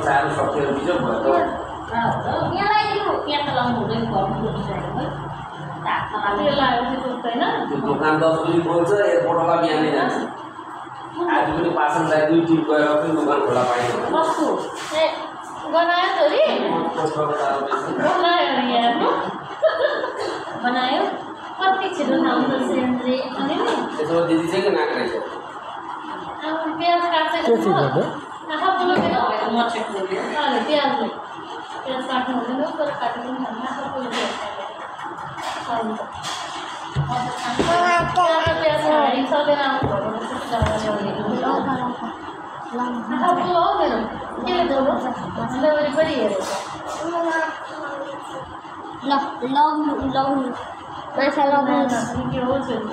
सानो सकिएर बिजो भयो यहाँलाई यहाँ त लाउनु हुँदैन घरको बिचारेको है हातमा त्यो लगाएपछि दुख्दैन त्यो दोकान 10 बजी खोल्छ एयरपोर्टमा बिहानै जान्छ आज पनि पासनलाई 2 टिप गएर पनि दोकान खोला पाइन्छ कस्तो ए बनायो छोरी बनायो यार बनायो कति छिटो खान्छ सेन्डले अनि नि त्यसो दिदी चाहिँ के नाक रहेछ अब प्याज काट्छ के चाहिँ गर्दै आहा बोलो के भयो मर्चेक दियो अनि प्याज काट्नु हुँदैन तर काट्नु पनि खान्न आहा बोलो के प्याज खाइ सबैले आउनु आहा बोलो हो मेरो के बोलो हामीले वरिपरि हेरेको पैसा लगाउनु के हो चाहिँ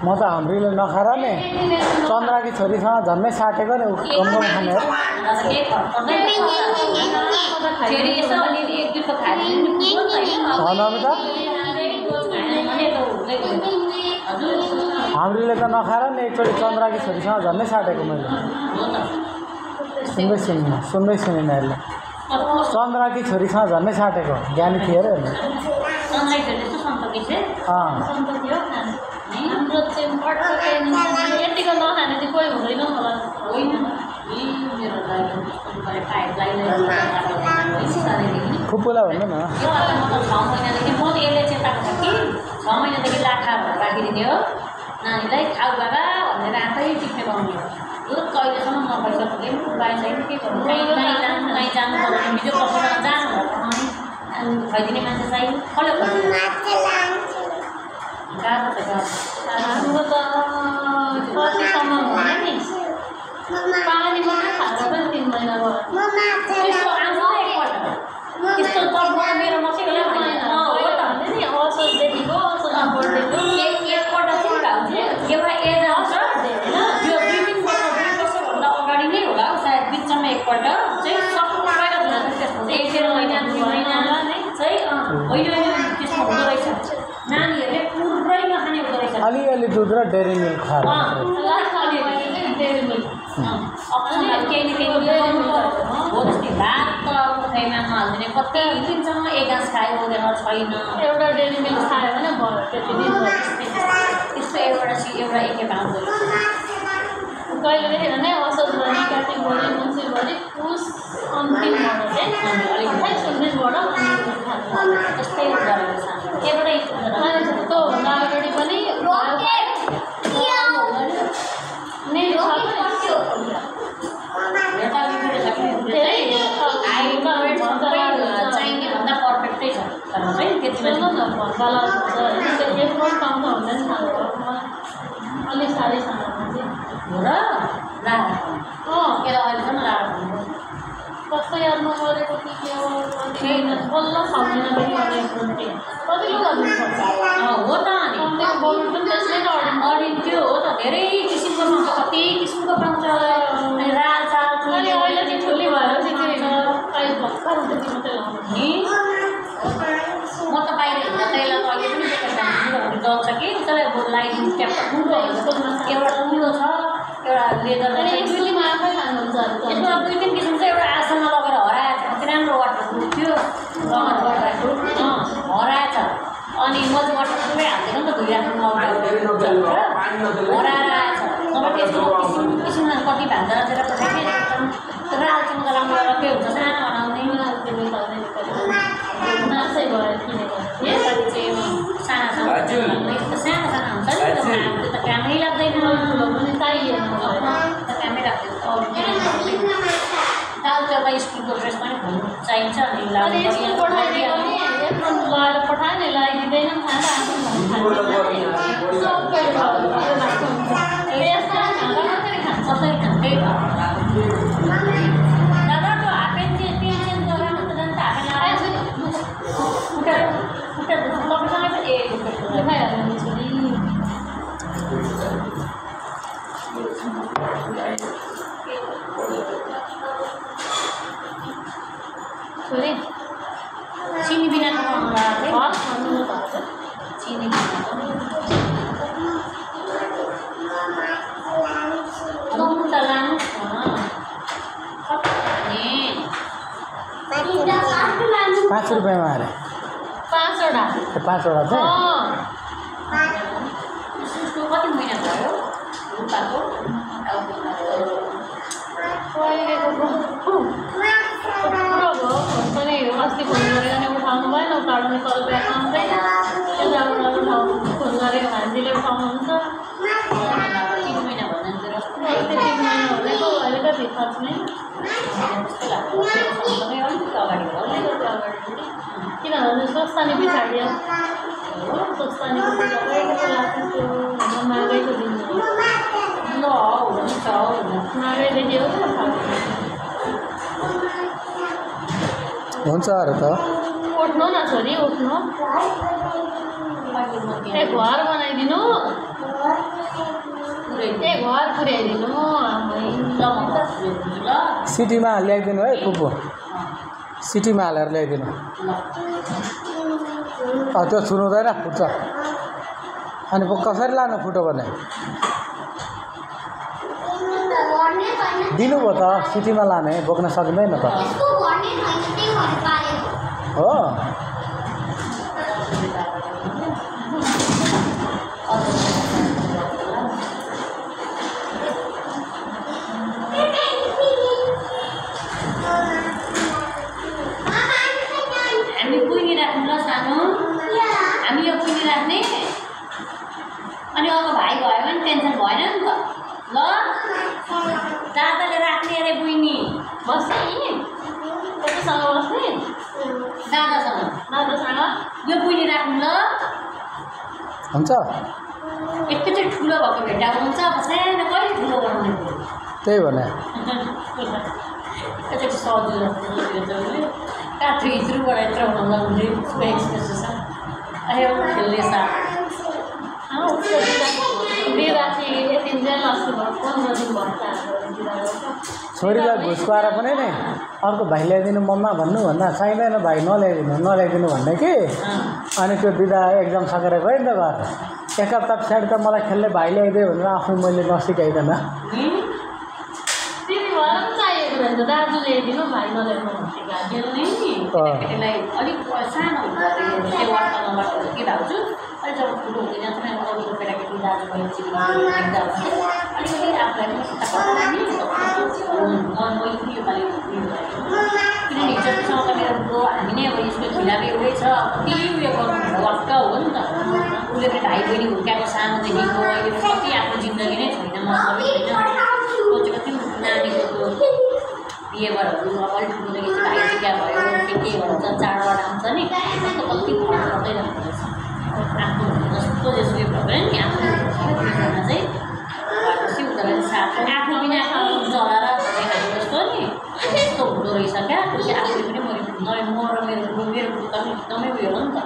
म त हाम्रीले नखाएर नि चन्द्राकी छोरीसँग झन्नै साटेको नि गम्गम खाने हो हाम्रीले त नखाएर नि एकचोटि चन्द्राकी छोरीसँग झन्नै साटेको मैले सुन्दै सुनिन अहिले चन्द्राकी छोरीसँग झन्नै साटेको ज्ञानी थिए अरे हाम्रो चाहिँ यतिको नखाने चाहिँ कोही हुँदैन मलाई होइन फुपूलाई भन्नु न 6 महिनादेखि म यसले चेताएको छ कि 6 महिनादेखि लाखा भनेर राखिदिने हो नानीलाई खाऊ बाबा भनेर आफै टिप्ने बनाउने हो यो कहिलेसम्म नभइसक्यो बाई चाहिँ के गर्नु कहीँ जानु पर्यो भिडियो कलबाट जानु खुवाइदिने मान्छे चाहिँ कसले गाह्रो छ हाम्रो त कतिसम्म हुँदैन नि पानी मात्रै खाएर पनि 3 महिना भयो त्यस्तो आउँछ एकपल्ट त्यस्तो त मेरो मसिनो हो त नि असोजदेखिको असोज बढ्दैको एकपल्ट चाहिँ हुन्छ एउटा एज आउँछ यो 2-3 वर्षभन्दा अगाडि नै होला सायद बिचमा एकपल्ट चाहिँ सबै त्यस्तो 1-1.5 महिना 2 महिना नै चाहिँ होइन त्यस्तो हुँदो रहेछ नानीहरूले पुरै नखाने हुँदो रहेछ अलिअलि दुध र डेरी मिल्क खाएर डेरी मिल्क केही न केही हो जस्तै भात त मुखैमा नहालिदिने कति दिनसम्म एक गाँस खायो हुँदैन छैन एउटा डेरी मिल्क खायो भने भयो त्यति दिन त्यस्तो एउटा एकै भात कहिलेदेखि नै असोजभरि काटिङभरि मुन्सिभरि पुस अन्तिमबाट चाहिँ अलिक 28-19बाट त्यस्तै गरेको छ एउटै त्योभन्दा अगाडि पनि चाहिने भन्दा पर्फेक्टै छ तर चाहिँ त्यति भन्दा एकदम कम त हुँदैन अलिक साह्रै सानो चाहिँ हो र लाडा अहिलेसम्म लाडा कस्तो याद नगरेको कि के हो बल्ल 6 महिनादेखि कति लुगा धुनुपर्छ हो त अनि बोल्नु पनि त्यसले त अडिन्थ्यो हो त धेरै किसिमको पाउँछ कति किसिमको पाउँछ राल चाल अनि अहिले चाहिँ ठुली भएपछि चाहिँ अहिले भर्खर त्यति मात्रै लाउनु नि म त बाहिर हिँड्दा त्यसलाई त अहिले पनि देखेर जान्छ कि त्यसलाई लगाइदिनु ट्याप ठुलो एउटा ठुलो छ एउटा लेदर दुईमा आफै खानुहुन्छ यसमा 2-3 किसिम चाहिँ एउटा आसनमा लगेर हराएछ कति राम्रो वाटरप्रुफ थियो हराएछ अनि म चाहिँ वाटरप्रुफै हाल्दैन नि त धोइराख्नु हराएर आएछ तपाईँ त्यस्तो किसिममा कति भान्जातिर पठाइदिएँ रालसँग त राम्रो गरेर के हुन्छ सानो बनाउने नासै भएर किनेको यसपालि चाहिँ साना साना हुन्छ नि त्यो त कामै लाग्दैन ठुलो पनि चाहिएन त कामै लाग्दैन दाल चौराइ मलाई स्कुलको ड्रेस पनि भन्नु चाहिन्छ अनि अनि स्कुल पठाइदियो भने एप्रोन लगाएर पठायो नि लगाइदिँदैन खाँदा कसरी खान्छ दादाको हाफ प्यान्ट चाहिँ चेन्ज गरेर मात्र जान्छ हाफ प्यान्ट तपाईँसँग ए देखाइहाल्नु छोरी छोरी चिनी बिना खानु चिनी बिना त लानु 5 रुपियाँमा अरे 5वटा 5वटा चाहिँ कति महिना भयो रुपाको पनि अस्ति फोन गरेर नै उठाउनु भएन उठाउनु कल ब्याक आउँदैन यताबाट उठाउनु फोन गरेको भान्जीले उठाउनुहुन्छ 3 महिना भन्नुहुन्छ अस्ति 3 महिना भनेको अहिले कति 5 महिना अगाडि किनभने स्वस्थानी पछाडि स्वस्थानी मागैको दिन ल हुन्छ मागैदेखि हुन्छ अरे त उठ्नु न छोरी उठ्नु ए घर बनाइदिनु ए घर पुर्याइदिनु सिटीमा ल्याइदिनु है कुपो सिटीमा हालेर ल्याइदिनु त्यो छुनुहुँदैन फुट्छ अनि कसरी लानु फुट्यो भने दिनुभयो त सिटीमा लाने बोक्न सकिँदैन त हो हामी कुइनी राख्नु ल सानो हामी यो कुइनी राख्ने अनि अब भाइ भयो भने टेन्सन भएन नि त ल दादाले राख्ने अरे बुइनी बस्ने कसैसँग बस्ने दादासँग यो बुइनी राख्नु ल हुन्छ एकैचोटि ठुलो भएको भेट्टा हुन्छ अब सानो कहिले ठुलो बनाउने त्यही भने एकैचोटि सजिलो काठो हिज्रूबाट यत्रो हुँदा हुँदै उसको एक्सप्रेस छ अरे खेल्ने साथ छोरीलाई घुस पाएर पनि नि अर्को भाइ ल्याइदिनु मम्मा भन्नुभन्दा चाहिँदैन भाइ नल्याइदिनु भन्ने कि अनि त्यो बिदा एक्जाम सकेर गयो नि त घर एक हप्ता पछाडि त मलाई खेल्ने भाइ ल्याइदियो भनेर आफै मैले नसिकाइकन दाजु ल्याइदिनु भाइ नल्याइदिनु अलिक सानो हुन्छ के भाउँछु अलिक जब ठुलो हुँदै जान्छ अरूको केटाकेटी दाजु अलिकति आफूलाई पनि किनभने जतिसम्म मेरो बुढो हामी नै अब यसको खिलाफ एउटै छ त्यही उयो गर्नु वाक्क हो नि त उसले पनि भाइ बहिनी हुर्काएको सानोदेखिको अहिले कति आफ्नो जिन्दगी नै छैन मतलब छैन सोचेको थियो नानीको बिहेबारहरू अब अलिक ठुलोदेखि चाहिँ भाइ टिका भयो के भन्छ चाडबाड आउँछ नि कति फरक पर्दैन आफ्नो जस्तो जेसुकै भयो भने नि आफ्नो चाहिँ भएपछि उनीहरूलाई साथ आफ्नो बिना चलाएर खाने जस्तो नि त्यस्तो हुँदो रहेछ क्या त्यो चाहिँ आफूले पनि म र मेरो बुढो त एकदमै उयो हो नि त